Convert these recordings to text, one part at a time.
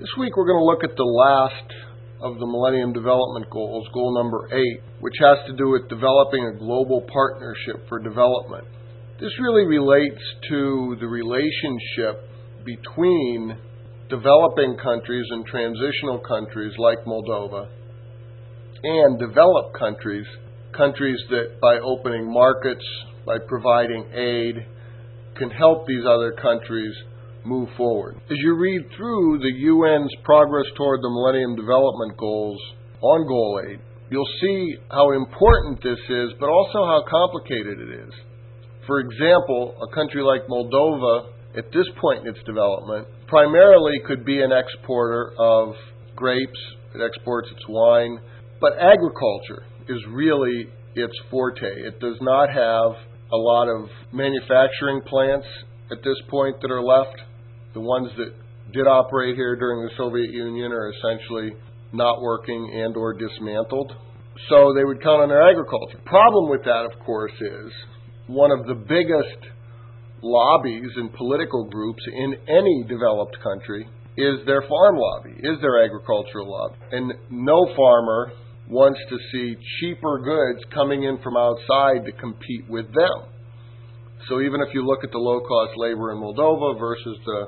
This week we're going to look at the last of the Millennium Development Goals, goal number 8, which has to do with developing a global partnership for development. This really relates to the relationship between developing countries and transitional countries like Moldova and developed countries, countries that by opening markets, by providing aid, can help these other countries move forward. As you read through the UN's progress toward the Millennium Development Goals on Goal 8, you'll see how important this is, but also how complicated it is. For example, a country like Moldova, at this point in its development, primarily could be an exporter of grapes. It exports its wine, but agriculture is really its forte. It does not have a lot of manufacturing plants at this point that are left. The ones that did operate here during the Soviet Union are essentially not working and or dismantled. So they would count on their agriculture. The problem with that, of course, is one of the biggest lobbies and political groups in any developed country is their farm lobby, is their agricultural lobby. And no farmer wants to see cheaper goods coming in from outside to compete with them. So even if you look at the low-cost labor in Moldova versus the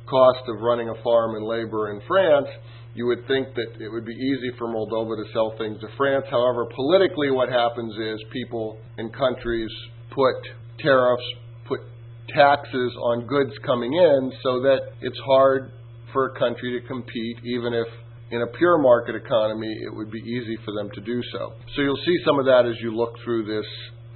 cost of running a farm and labor in France, you would think that it would be easy for Moldova to sell things to France. However, politically what happens is people in countries put tariffs, put taxes on goods coming in so that it's hard for a country to compete, even if in a pure market economy it would be easy for them to do so. So you'll see some of that as you look through this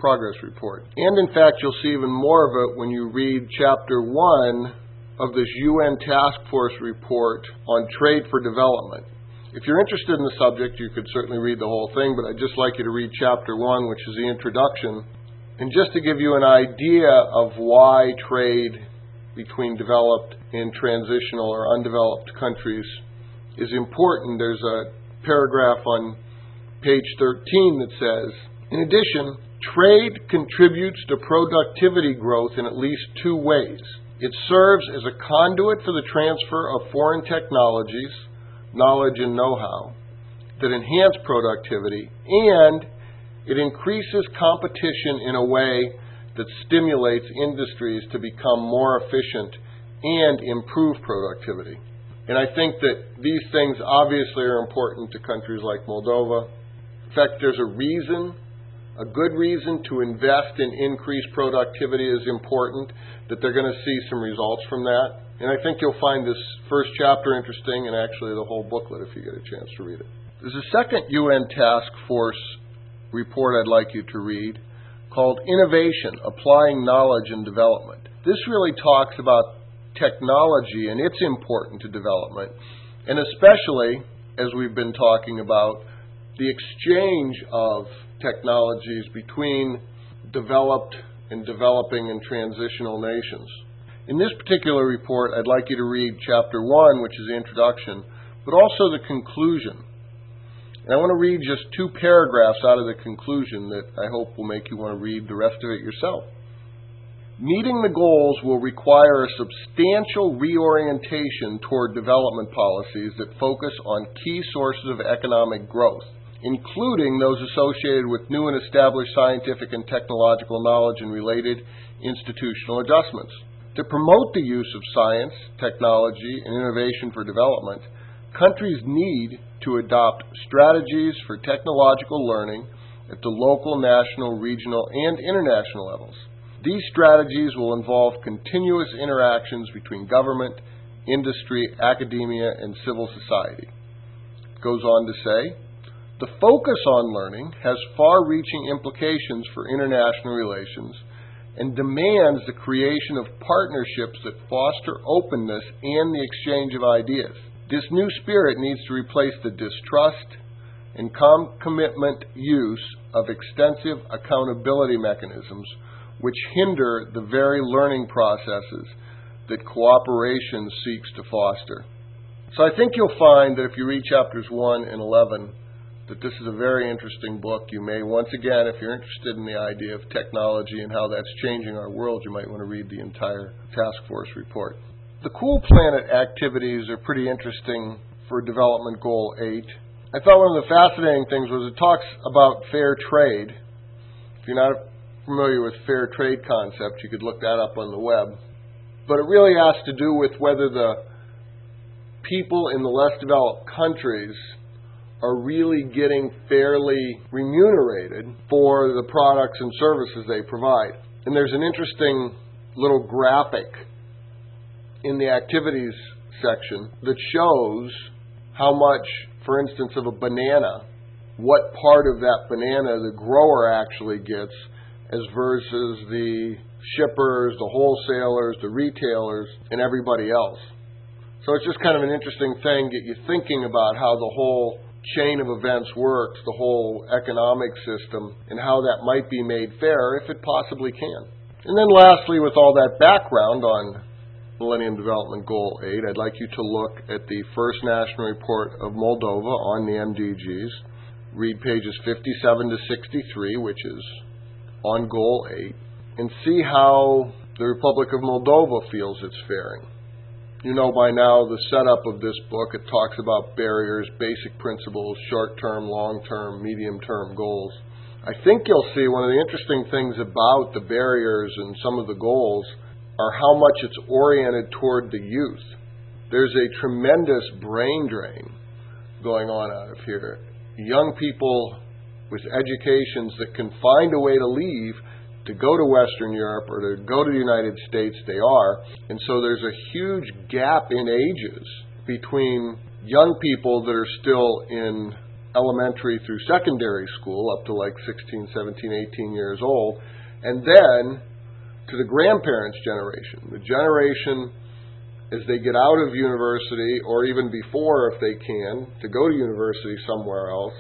progress report. And in fact, you'll see even more of it when you read Chapter 1 of this UN Task Force report on trade for development. If you're interested in the subject, you could certainly read the whole thing, but I'd just like you to read Chapter 1, which is the introduction. And just to give you an idea of why trade between developed and transitional or undeveloped countries is important, there's a paragraph on page 13 that says, in addition, trade contributes to productivity growth in at least two ways. It serves as a conduit for the transfer of foreign technologies, knowledge, and know-how that enhance productivity, and it increases competition in a way that stimulates industries to become more efficient and improve productivity. And I think that these things obviously are important to countries like Moldova. In fact, there's a good reason to invest in increased productivity is important, that they're going to see some results from that. And I think you'll find this first chapter interesting, and actually the whole booklet if you get a chance to read it. There's a second UN Task Force report I'd like you to read called Innovation, Applying Knowledge and Development. This really talks about technology and its importance to development, and especially, as we've been talking about, the exchange of technologies between developed and developing and transitional nations. In this particular report, I'd like you to read Chapter 1, which is the introduction, but also the conclusion. And I want to read just 2 paragraphs out of the conclusion that I hope will make you want to read the rest of it yourself. Meeting the goals will require a substantial reorientation toward development policies that focus on key sources of economic growth, including those associated with new and established scientific and technological knowledge and related institutional adjustments. To promote the use of science, technology, and innovation for development, countries need to adopt strategies for technological learning at the local, national, regional, and international levels. These strategies will involve continuous interactions between government, industry, academia, and civil society. It goes on to say, the focus on learning has far-reaching implications for international relations and demands the creation of partnerships that foster openness and the exchange of ideas. This new spirit needs to replace the distrust and concomitant use of extensive accountability mechanisms which hinder the very learning processes that cooperation seeks to foster. So I think you'll find that if you read chapters 1 and 11, that this is a very interesting book. You may, once again, if you're interested in the idea of technology and how that's changing our world, you might want to read the entire task force report. The Cool Planet activities are pretty interesting for Development Goal 8. I thought one of the fascinating things was it talks about fair trade. If you're not familiar with fair trade concept, you could look that up on the web. But it really has to do with whether the people in the less developed countries are really getting fairly remunerated for the products and services they provide. And there's an interesting little graphic in the activities section that shows how much, for instance, of a banana, what part of that banana the grower actually gets as versus the shippers, the wholesalers, the retailers, and everybody else. So it's just kind of an interesting thing, get you thinking about how the whole chain of events works, the whole economic system, and how that might be made fair if it possibly can. And then lastly, with all that background on Millennium Development Goal 8, I'd like you to look at the first national report of Moldova on the MDGs. Read pages 57 to 63, which is on Goal 8, and see how the Republic of Moldova feels it's faring. You know by now the setup of this book. It talks about barriers, basic principles, short-term, long-term, medium-term goals. I think you'll see one of the interesting things about the barriers and some of the goals are how much it's oriented toward the youth. There's a tremendous brain drain going on out of here. Young people with educations that can find a way to leave to go to Western Europe or to go to the United States, they are. And so there's a huge gap in ages between young people that are still in elementary through secondary school up to like 16, 17, 18 years old, and then to the grandparents' generation, the generation as they get out of university or even before if they can, to go to university somewhere else,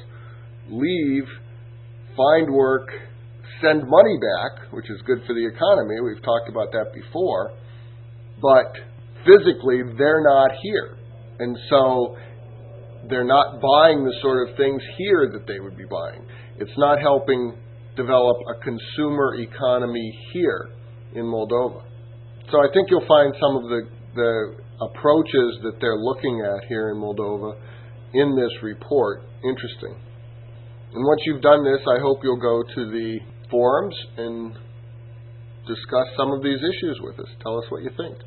leave, find work, send money back, which is good for the economy. We've talked about that before. But physically, they're not here. And so they're not buying the sort of things here that they would be buying. It's not helping develop a consumer economy here in Moldova. So I think you'll find some of the approaches that they're looking at here in Moldova in this report interesting. And once you've done this, I hope you'll go to the forums and discuss some of these issues with us. Tell us what you think.